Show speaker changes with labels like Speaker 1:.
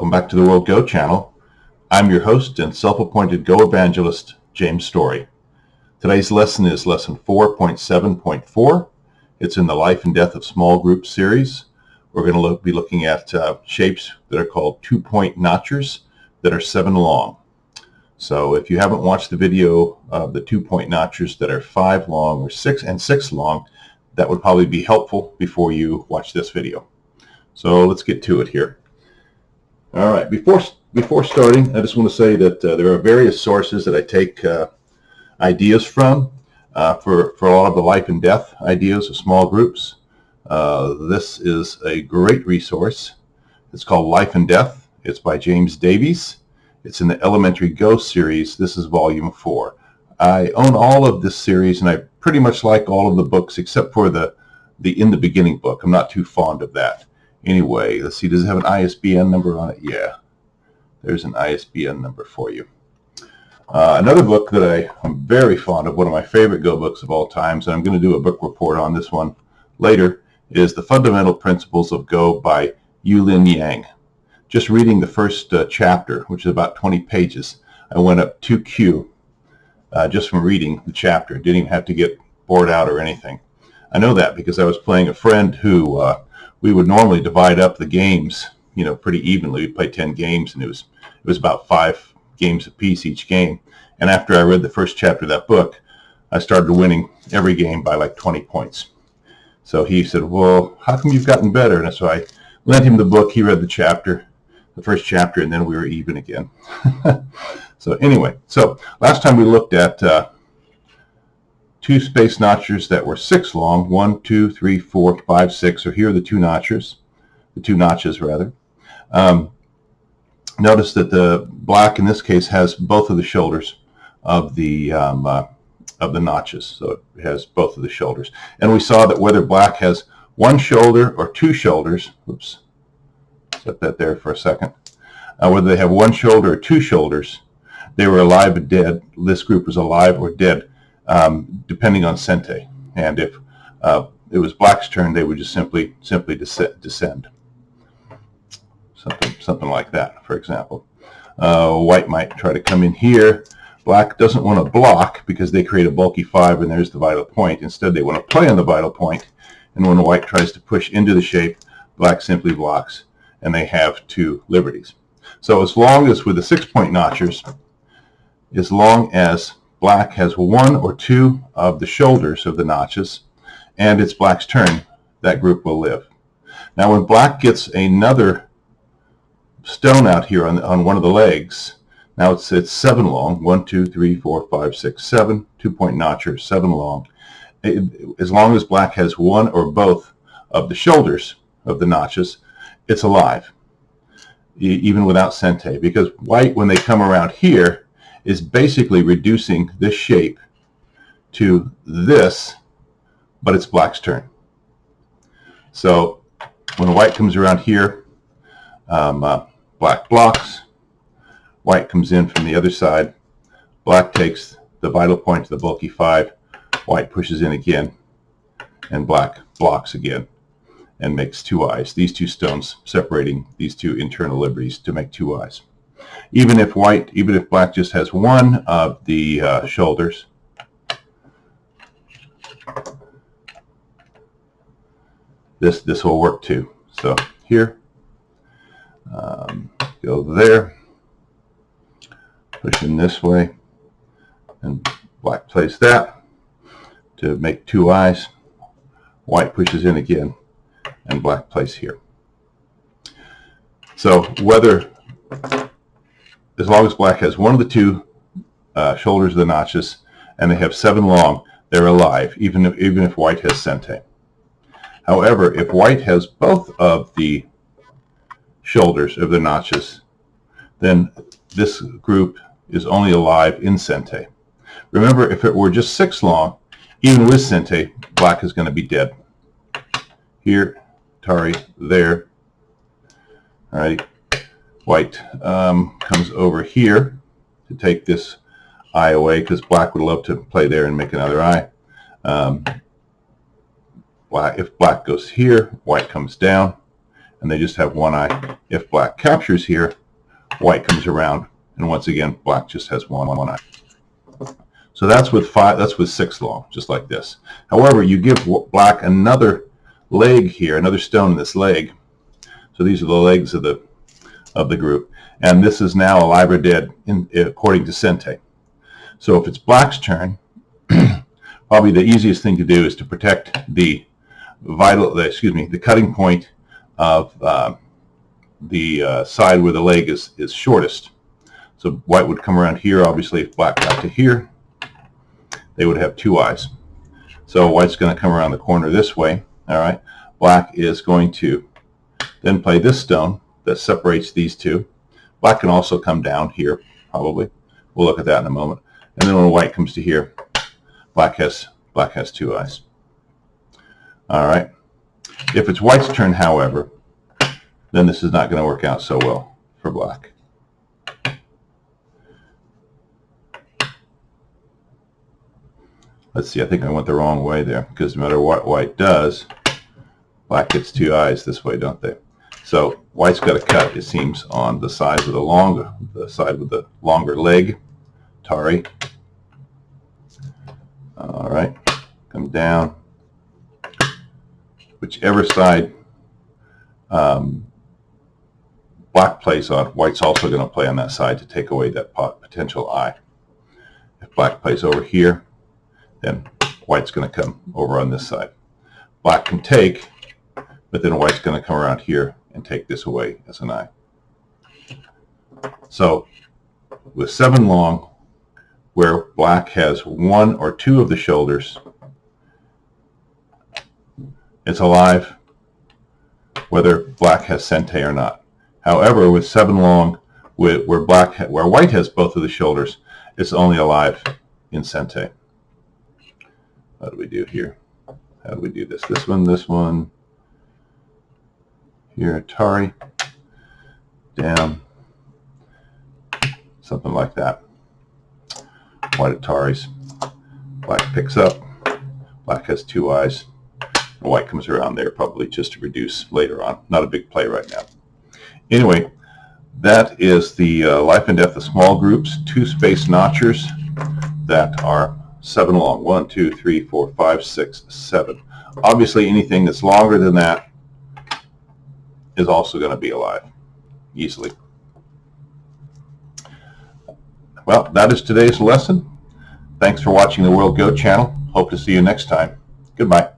Speaker 1: Welcome back to the World Go channel. I'm your host and self-appointed Go evangelist, James Story. Today's lesson is lesson 4.7.4. It's in the Life and Death of Small Groups series. We're going to be looking at shapes that are called 2-point notchers that are 7 long. So if you haven't watched the video of the 2-point notchers that are 5 long or 6 long, that would probably be helpful before you watch this video. So let's get to it here. All right, before starting, I just want to say that there are various sources that I take ideas from for a lot of the life and death ideas of small groups. This is a great resource. It's called Life and Death. It's by James Davies. It's in the Elementary Go series. This is volume 4. I own all of this series, and I pretty much like all of the books except for the In the Beginning book. I'm not too fond of that. Anyway, let's see, does it have an ISBN number on it? Yeah, there's an ISBN number for you. Another book that I am very fond of, one of my favorite Go books of all times, and I'm going to do a book report on this one later, is The Fundamental Principles of Go by Yulin Yang. Just reading the first chapter, which is about 20 pages, I went up 2Q just from reading the chapter. Didn't even have to get bored out or anything. I know that because I was playing a friend who we would normally divide up the games, pretty evenly. We'd play 10 games, and it was about 5 games apiece each game. And after I read the first chapter of that book, I started winning every game by like 20 points. So he said, well, how come you've gotten better? And so I lent him the book. He read the first chapter, and then we were even again. So anyway, last time we looked at 2 space notchers that were 6 long, 1, 2, 3, 4, 5, 6. So here are the 2 notches. Notice that the black in this case has both of the shoulders of the notches. So it has both of the shoulders. And we saw that whether black has 1 shoulder or 2 shoulders, oops, set that there for a second. Whether they have 1 shoulder or 2 shoulders, they were alive or dead. This group was alive or dead, depending on sente. And if it was black's turn, they would just simply descend. Something like that, for example. White might try to come in here. Black doesn't want to block because they create a bulky 5, and there's the vital point. Instead, they want to play on the vital point, and when white tries to push into the shape, black simply blocks, and they have 2 liberties. So as long as with the 6-point notchers, as long as black has 1 or 2 of the shoulders of the notches, and it's black's turn, that group will live. Now when black gets another stone out here on one of the legs, now it's 7 long, 1, 2, 3, 4, 5, 6, 7, 2-point notcher, 7 long. As long as black has 1 or both of the shoulders of the notches, it's alive, even without sente, because white, when they come around here, is basically reducing this shape to this, but it's black's turn. So when white comes around here, black blocks, white comes in from the other side, black takes the vital point to the bulky 5, white pushes in again, and black blocks again and makes 2 eyes. These 2 stones separating these 2 internal liberties to make 2 eyes. Even if black just has 1 of the shoulders, this will work too. So here, go there, push in this way, and black plays that to make 2 eyes. White pushes in again, and black plays here. So as long as black has 1 of the 2 shoulders of the notches, and they have 7 long, they're alive, even if white has sente. However, if white has both of the shoulders of the notches, then this group is only alive in sente. Remember, if it were just 6 long, even with sente, black is going to be dead. Here, Tari, there. All right. White comes over here to take this eye away because black would love to play there and make another eye. If black goes here, white comes down, and they just have one eye. If black captures here, white comes around, and once again, black just has one eye. So that's with 6 long, just like this. However, you give black another leg here, another stone in this leg. So these are the legs of the group, and this is now alive or dead according to Sente. So if it's black's turn, probably the easiest thing to do is to protect the cutting point of the side where the leg is shortest. So white would come around here. Obviously, if black got to here, they would have 2 eyes. So white's going to come around the corner this way. All right. Black is going to then play this stone that separates these two. Black can also come down here, probably. We'll look at that in a moment. And then when white comes to here, black has 2 eyes. All right. If it's white's turn, however, then this is not going to work out so well for black. Let's see, I think I went the wrong way there, because no matter what white does, black gets 2 eyes this way, don't they? So white's got to cut, it seems, on the side with the longer leg, Tari. All right, come down. Whichever side black plays on, white's also going to play on that side to take away that potential eye. If black plays over here, then white's going to come over on this side. Black can take, but then white's going to come around here and take this away as an eye. So with 7 long, where black has 1 or 2 of the shoulders, it's alive whether black has Sente or not. However, with 7 long, where white has both of the shoulders, it's only alive in Sente. How do we do here? How do we do this? This one. Here, Tari. Down. Something like that. White Ataris. Black picks up. Black has 2 eyes. And white comes around there probably just to reduce later on. Not a big play right now. Anyway, that is the life and death of small groups, 2 space notchers that are 7 long. 1, 2, 3, 4, 5, 6, 7. Obviously, anything that's longer than that is also going to be alive easily. Well, that is today's lesson. Thanks for watching the World Go channel. Hope to see you next time. Goodbye.